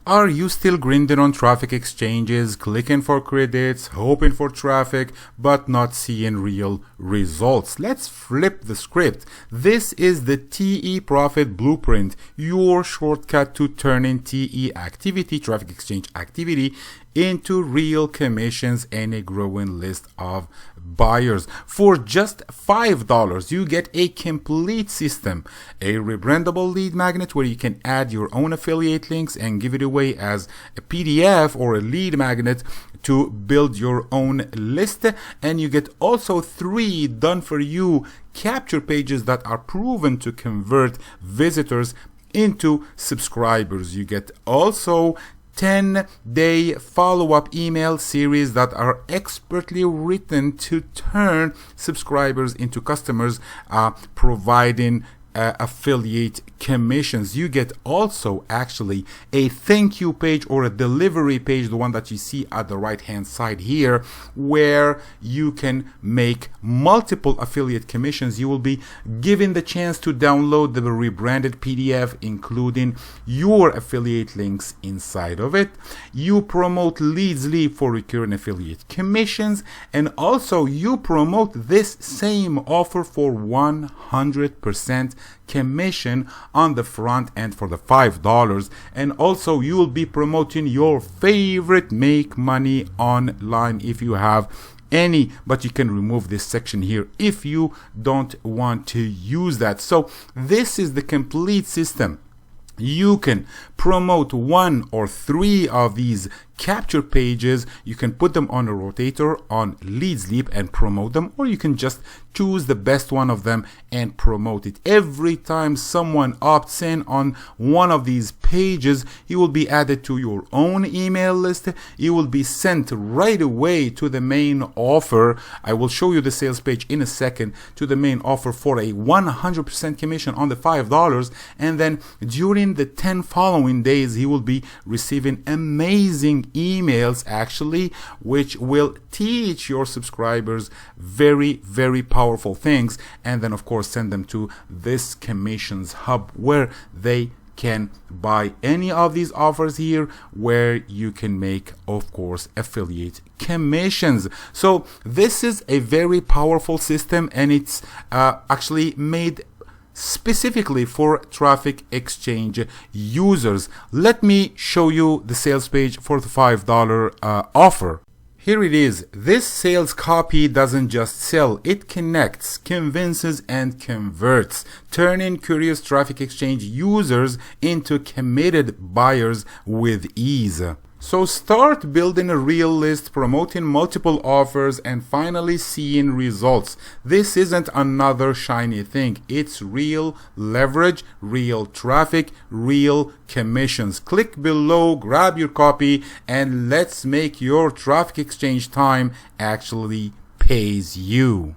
Are you still grinding on traffic exchanges, clicking for credits, hoping for traffic, but not seeing real results? Let's flip the script. This is the TE Profit Blueprint, your shortcut to turning TE activity, traffic exchange activity, into real commissions and a growing list of buyers. For just $5, you get a complete system, a rebrandable lead magnet where you can add your own affiliate links and give it away as a PDF or a lead magnet to build your own list. And you get also 3 done for you capture pages that are proven to convert visitors into subscribers. You get also 10-day follow-up email series that are expertly written to turn subscribers into customers, providing affiliate commissions. You get also actually a thank you page or a delivery page, the one that you see at the right hand side here, where you can make multiple affiliate commissions. You will be given the chance to download the rebranded PDF, including your affiliate links inside of it. You promote LeadsLeap for recurring affiliate commissions, and also you promote this same offer for 100% commission on the front end for the $5. And also you will be promoting your favorite make money online if you have any, but you can remove this section here if you don't want to use that. So this is the complete system. You can promote 1 or 3 of these capture pages. You can put them on a rotator on LeadsLeap and promote them, or you can just choose the best one of them and promote it. Every time someone opts in on one of these pages, you will be added to your own email list. You will be sent right away to the main offer. I will show you the sales page in a second, to the main offer for a 100% commission on the $5. And then during the 10 following days, he will be receiving amazing emails actually, which will teach your subscribers very, very powerful things, and then of course send them to this commissions hub where they can buy any of these offers here, where you can make, of course, affiliate commissions. So this is a very powerful system, and it's actually made specifically for traffic exchange users. Let me show you the sales page for the $5 offer. Here it is. This sales copy doesn't just sell, it connects, convinces, and converts, turning curious traffic exchange users into committed buyers with ease. So start building a real list, promoting multiple offers, and finally seeing results. This isn't another shiny thing. It's real leverage, real traffic, real commissions. Click below, grab your copy, and let's make your traffic exchange time actually pays you.